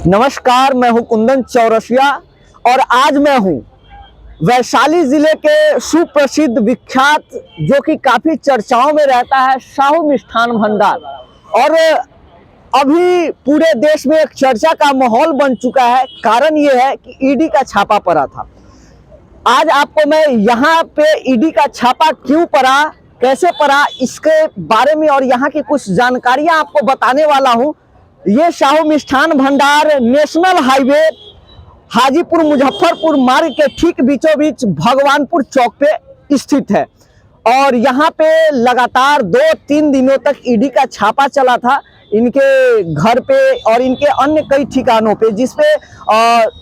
नमस्कार, मैं हूं कुंदन चौरसिया और आज मैं हूं वैशाली जिले के सुप्रसिद्ध विख्यात जो कि काफी चर्चाओं में रहता है साहू मिष्ठान भंडार। और अभी पूरे देश में एक चर्चा का माहौल बन चुका है। कारण ये है कि ईडी का छापा पड़ा था। आज आपको मैं यहाँ पे ईडी का छापा क्यों पड़ा, कैसे पड़ा, इसके बारे में और यहाँ की कुछ जानकारियां आपको बताने वाला हूँ। ये साहू मिष्ठान भंडार नेशनल हाईवे हाजीपुर मुजफ्फरपुर मार्ग के ठीक बीचों बीच भगवानपुर चौक पे स्थित है। और यहाँ पे लगातार 2-3 दिनों तक ईडी का छापा चला था इनके घर पे और इनके अन्य कई ठिकानों पे, जिसपे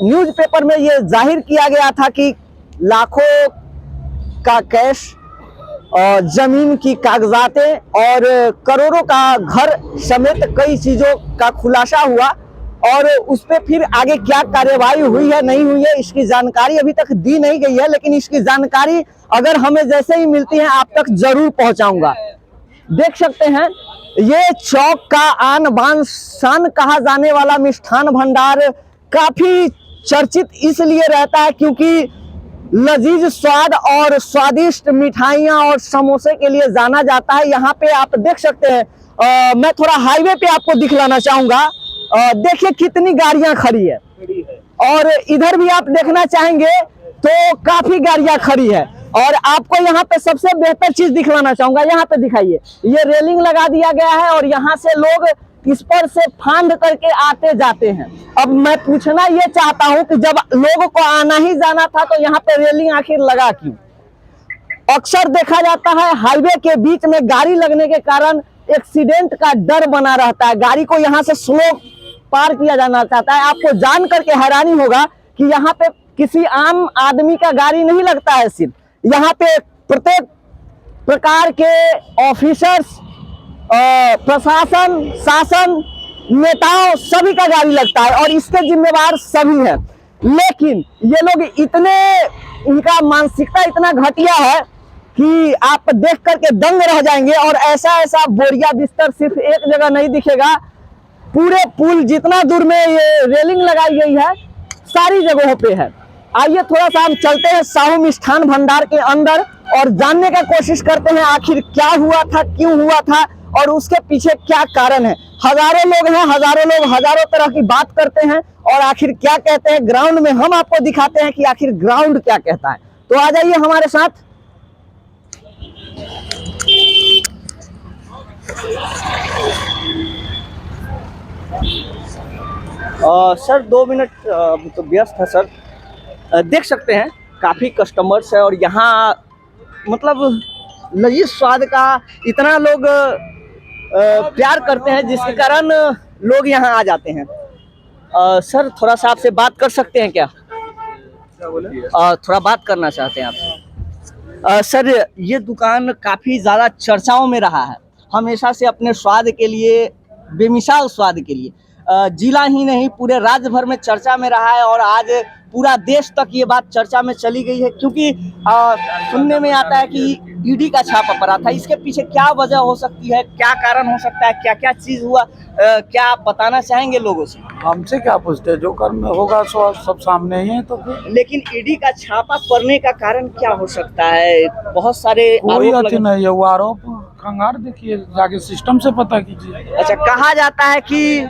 न्यूज़पेपर में ये जाहिर किया गया था कि लाखों का कैश और जमीन की कागजातें और करोड़ों का घर समेत कई चीजों का खुलासा हुआ। और उस पर फिर आगे क्या कार्यवाही हुई है नहीं हुई है इसकी जानकारी अभी तक दी नहीं गई है, लेकिन इसकी जानकारी अगर हमें जैसे ही मिलती है आप तक जरूर पहुंचाऊंगा। देख सकते हैं ये चौक का आन बान शान कहा जाने वाला मिष्ठान भंडार काफी चर्चित इसलिए रहता है क्योंकि लजीज स्वाद और स्वादिष्ट मिठाइयाँ और समोसे के लिए जाना जाता है। यहाँ पे आप देख सकते हैं, मैं थोड़ा हाईवे पे आपको दिखलाना चाहूंगा। देखिए कितनी गाड़ियां खड़ी है और इधर भी आप देखना चाहेंगे तो काफी गाड़ियां खड़ी है। और आपको यहाँ पे सबसे बेहतर चीज दिखलाना चाहूंगा, यहाँ पे दिखाइए, ये रेलिंग लगा दिया गया है और यहाँ से लोग इस पर से फांद करके आते जाते हैं। अब मैं पूछना ये चाहता हूं कि जब लोगों को आना ही जाना था तो यहाँ पे रेलिंग आखिर लगा क्यों? अक्सर देखा जाता है हाईवे के बीच में गाड़ी लगने के कारण एक्सीडेंट का डर बना रहता है, गाड़ी को यहाँ से स्लो पार किया जाना चाहता है। आपको जान करके हैरानी होगा कि यहाँ पे किसी आम आदमी का गाड़ी नहीं लगता है, सिर्फ यहाँ पे प्रत्येक प्रकार के ऑफिसर्स, प्रशासन, शासन, नेताओं सभी का गाड़ी लगता है और इसके जिम्मेवार सभी हैं। लेकिन ये लोग इतने, इनका मानसिकता इतना घटिया है कि आप देख करके दंग रह जाएंगे। और ऐसा ऐसा बोरिया बिस्तर सिर्फ एक जगह नहीं दिखेगा, पूरे पुल जितना दूर में ये रेलिंग लगाई गई है सारी जगहों पे है। आइए थोड़ा सा हम चलते हैं साहू मिष्ठान भंडार के अंदर और जानने का कोशिश करते हैं आखिर क्या हुआ था, क्यों हुआ था और उसके पीछे क्या कारण है। हजारों लोग हैं, हजारों लोग हजारों तरह की बात करते हैं और आखिर क्या कहते हैं ग्राउंड में हम आपको दिखाते हैं कि आखिर ग्राउंड क्या कहता है। तो आ जाइए हमारे साथ। सर 2 मिनट तो व्यस्त है सर। देख सकते हैं काफी कस्टमर्स है और यहाँ मतलब लजीज स्वाद का इतना लोग प्यार करते हैं जिसके कारण लोग यहाँ आ जाते हैं। सर थोड़ा सा आपसे बात कर सकते हैं क्या? बोले? थोड़ा बात करना चाहते हैं आपसे। सर ये दुकान काफ़ी ज़्यादा चर्चाओं में रहा है हमेशा से अपने स्वाद के लिए, बेमिसाल स्वाद के लिए। जिला ही नहीं पूरे राज्य भर में चर्चा में रहा है और आज पूरा देश तक ये बात चर्चा में चली गई है क्योंकि सुनने में आता है कि ईडी का छापा पड़ा था। इसके पीछे क्या वजह हो सकती है, क्या कारण हो सकता है, क्या क्या चीज हुआ, क्या आप बताना चाहेंगे लोगों से? हमसे क्या पूछते, जो कर्म होगा सो सब सामने ही है। तो लेकिन ईडी का छापा पड़ने का कारण क्या हो सकता है? बहुत सारे कोई अति नहीं है, वो आरोप खंगार देखिए, जाके सिस्टम से पता कीजिए। अच्छा, कहा जाता है कि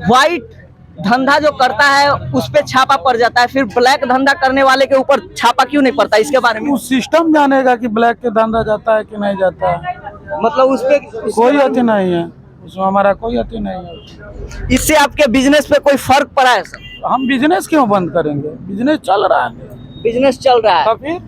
व्हाइट धंधा जो करता है उस पे छापा पड़ जाता है, फिर ब्लैक धंधा करने वाले के ऊपर छापा क्यों नहीं पड़ता? इसके बारे में सिस्टम जानेगा कि ब्लैक के धंधा जाता है कि नहीं जाता है। मतलब उस पे कोई अति नहीं है, उसमें हमारा कोई अति नहीं है। इससे आपके बिजनेस पे कोई फर्क पड़ा है सर? हम बिजनेस क्यों बंद करेंगे, बिजनेस चल रहा है। बिजनेस चल रहा है, फिर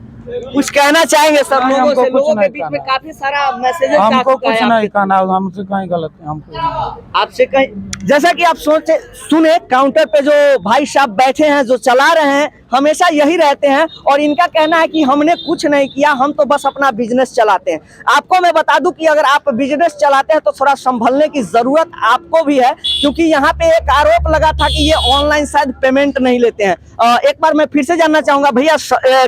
कुछ कहना चाहेंगे सर लोगों से? लोगों के बीच में काफी सारा मैसेजेस हमको कुछ नहीं कहना, हमसे कहीं गलत है, हमको आपसे कहीं। जैसा कि आप सुने काउंटर पे जो भाई साहब बैठे हैं जो चला रहे हैं हमेशा यही रहते हैं और इनका कहना है कि हमने कुछ नहीं किया, हम तो बस अपना बिजनेस चलाते हैं। आपको मैं बता दूं कि अगर आप बिजनेस चलाते हैं तो थोड़ा संभलने की जरूरत आपको भी है क्योंकि यहाँ पे एक आरोप लगा था कि ये ऑनलाइन शायद पेमेंट नहीं लेते हैं। एक बार मैं फिर से जानना चाहूंगा भैया,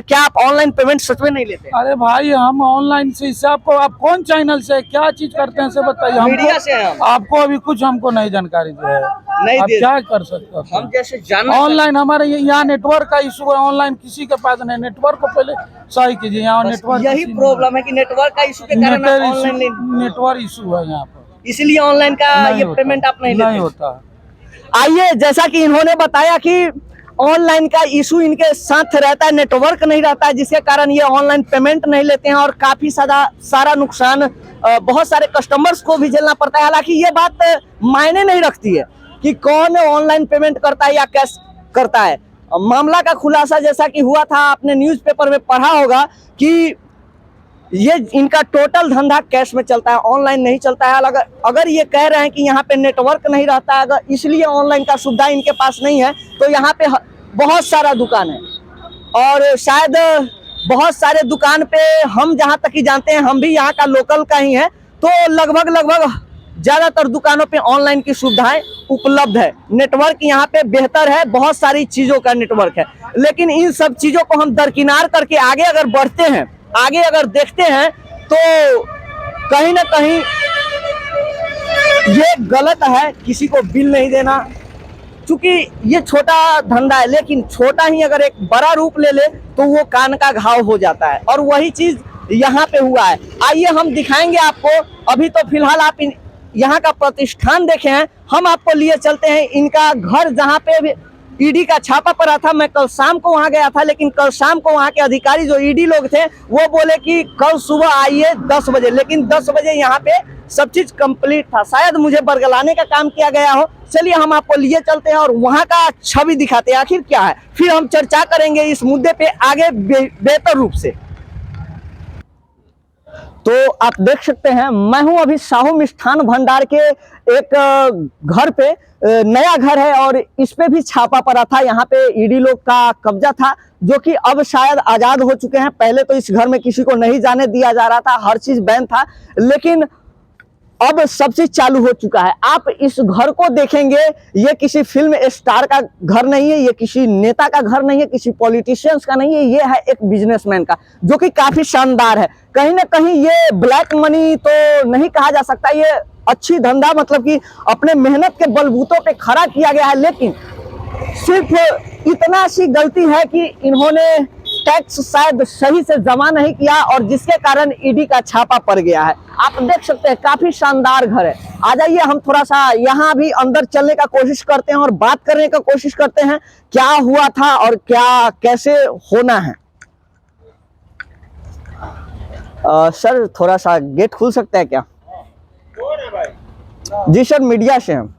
क्या आप ऑनलाइन पेमेंट पेमेंट सच में नहीं लेते? अरे भाई हम ऑनलाइन से इससे आपको, आप कौन चैनल से क्या चीज करते हैं से बताइए। मीडिया से हैं हम। आपको अभी कुछ हमको नहीं जानकारी दी है, नहीं आप दे, क्या कर सकते हैं? हम जैसे जानना ऑनलाइन हमारे यहाँ नेटवर्क का इशू है, ऑनलाइन किसी के पास नहीं। नेटवर्क को पहले सही कीजिए, यहाँ नेटवर्क यही प्रॉब्लम है कि नेटवर्क का इशू के कारण ऑनलाइन नेटवर्क इशू है यहाँ पर, इसलिए ऑनलाइन का ये पेमेंट आप नहीं लेते होता। आइए, जैसा कि इन्होंने बताया कि ऑनलाइन का इशू इनके साथ रहता है, नेटवर्क नहीं रहता है, जिसके कारण ये ऑनलाइन पेमेंट नहीं लेते हैं और काफी सारा नुकसान बहुत सारे कस्टमर्स को भी झेलना पड़ता है। हालांकि ये बात मायने नहीं रखती है कि कौन ऑनलाइन पेमेंट करता है या कैश करता है। मामला का खुलासा जैसा कि हुआ था, आपने न्यूज़पेपर में पढ़ा होगा कि ये इनका टोटल धंधा कैश में चलता है, ऑनलाइन नहीं चलता है। अगर ये कह रहे हैं कि यहाँ पे नेटवर्क नहीं रहता है, अगर इसलिए ऑनलाइन का सुविधा इनके पास नहीं है, तो यहाँ पे बहुत सारा दुकान है और शायद बहुत सारे दुकान पे हम जहाँ तक ही जानते हैं, हम भी यहाँ का लोकल का ही है, तो लगभग ज़्यादातर दुकानों पे ऑनलाइन की सुविधाएं उपलब्ध है। नेटवर्क यहाँ पे बेहतर है, बहुत सारी चीज़ों का नेटवर्क है। लेकिन इन सब चीज़ों को हम दरकिनार करके आगे अगर बढ़ते हैं, आगे अगर देखते हैं, तो कहीं ना कहीं ये गलत है किसी को बिल नहीं देना, क्योंकि ये छोटा धंधा है, लेकिन छोटा ही अगर एक बड़ा रूप ले ले तो वो कान का घाव हो जाता है और वही चीज यहाँ पे हुआ है। आइए हम दिखाएंगे आपको। अभी तो फिलहाल आप यहाँ का प्रतिष्ठान देखे हैं, हम आपको लिए चलते हैं इनका घर, जहाँ पे ईडी का छापा पड़ा था। मैं कल शाम को वहां गया था, लेकिन कल शाम को वहां के अधिकारी जो ईडी लोग थे वो बोले कि कल सुबह आइए 10 बजे, लेकिन 10 बजे यहाँ पे सब चीज कंप्लीट था। शायद मुझे बरगलाने का काम किया गया हो। चलिए हम आपको लिए चलते हैं और वहां का छवि दिखाते हैं आखिर क्या है, फिर हम चर्चा करेंगे इस मुद्दे पे आगे बेहतर रूप से। तो आप देख सकते हैं, मैं हूं अभी साहू मिष्ठान भंडार के एक घर पे। नया घर है और इस पे भी छापा पड़ा था। यहाँ पे ईडी लोग का कब्जा था, जो कि अब शायद आजाद हो चुके हैं। पहले तो इस घर में किसी को नहीं जाने दिया जा रहा था, हर चीज बैन था, लेकिन अब सब चीज चालू हो चुका है। आप इस घर को देखेंगे, ये किसी फिल्म स्टार का घर नहीं है, ये किसी नेता का घर नहीं है, किसी पॉलिटिशियंस का नहीं है, ये है एक बिजनेसमैन का, जो कि काफी शानदार है। कहीं ना कहीं ये ब्लैक मनी तो नहीं कहा जा सकता, ये अच्छी धंधा, मतलब कि अपने मेहनत के बलबूतों पे खड़ा किया गया है। लेकिन सिर्फ इतना सी गलती है कि इन्होंने टैक्स शायद सही से जमा नहीं किया और जिसके कारण ईडी का छापा पड़ गया है। आप देख सकते हैं काफी शानदार घर है। आ जाइए हम थोड़ा सा यहाँ भी अंदर चलने का कोशिश करते हैं और बात करने का कोशिश करते हैं क्या हुआ था और क्या कैसे होना है। सर थोड़ा सा गेट खुल सकता है क्या? जी सर, मीडिया से हम।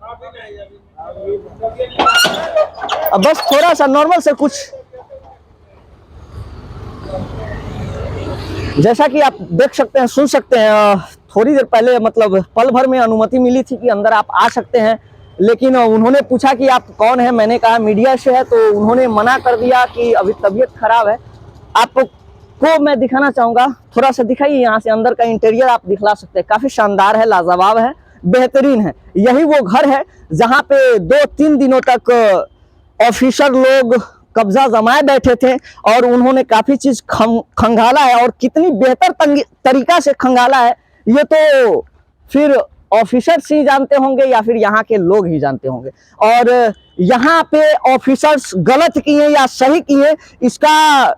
बस थोड़ा सा नॉर्मल से कुछ, जैसा कि आप देख सकते हैं, सुन सकते हैं, थोड़ी देर पहले मतलब पल भर में अनुमति मिली थी कि अंदर आप आ सकते हैं, लेकिन उन्होंने पूछा कि आप कौन है। मैंने कहा मीडिया से है, तो उन्होंने मना कर दिया कि अभी तबीयत खराब है। आपको मैं दिखाना चाहूँगा, थोड़ा सा दिखाइए। यहाँ से अंदर का इंटीरियर आप दिखला सकते हैं, काफ़ी शानदार है, लाजवाब है, बेहतरीन है। यही वो घर है जहाँ पे 2-3 दिनों तक ऑफिसर लोग कब्जा जमाए बैठे थे और उन्होंने काफी चीज खंगाला है, और कितनी बेहतर तरीका से खंगाला है ये तो फिर ऑफिसर्स ही जानते होंगे या फिर यहाँ के लोग ही जानते होंगे। और यहाँ पे ऑफिसर्स गलत किए या सही किए, इसका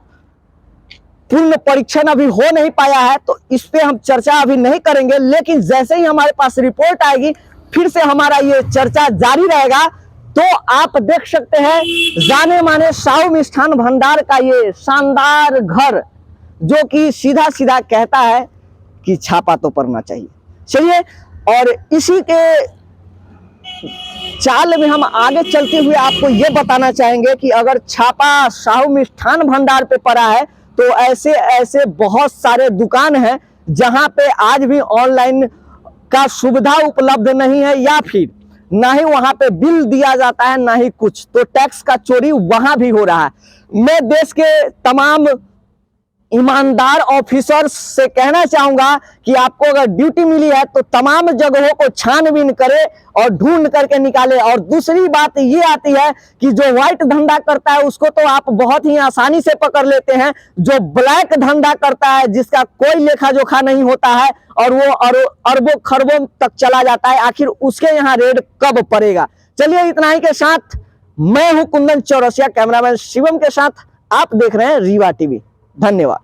पूर्ण परीक्षण अभी हो नहीं पाया है, तो इस पे हम चर्चा अभी नहीं करेंगे। लेकिन जैसे ही हमारे पास रिपोर्ट आएगी, फिर से हमारा ये चर्चा जारी रहेगा। तो आप देख सकते हैं जाने माने साहू मिष्ठान भंडार का ये शानदार घर, जो कि सीधा सीधा कहता है कि छापा तो पड़ना चाहिए। चलिए, और इसी के चाल में हम आगे चलते हुए आपको ये बताना चाहेंगे कि अगर छापा साहू मिष्ठान भंडार पे पड़ा है, तो ऐसे ऐसे बहुत सारे दुकान हैं जहां पे आज भी ऑनलाइन का सुविधा उपलब्ध नहीं है, या फिर ना ही वहां पे बिल दिया जाता है, ना ही कुछ, तो टैक्स का चोरी वहां भी हो रहा है। मैं देश के तमाम ईमानदार ऑफिसर्स से कहना चाहूंगा कि आपको अगर ड्यूटी मिली है तो तमाम जगहों को छानबीन करे और ढूंढ करके निकाले। और दूसरी बात ये आती है कि जो व्हाइट धंधा करता है उसको तो आप बहुत ही आसानी से पकड़ लेते हैं, जो ब्लैक धंधा करता है जिसका कोई लेखा जोखा नहीं होता है और वो अरबों खरबों तक चला जाता है, आखिर उसके यहाँ रेड कब पड़ेगा। चलिए इतना ही के साथ मैं हूं कुंदन चौरसिया, कैमरामैन शिवम के साथ आप देख रहे हैं रीवा टीवी। धन्यवाद।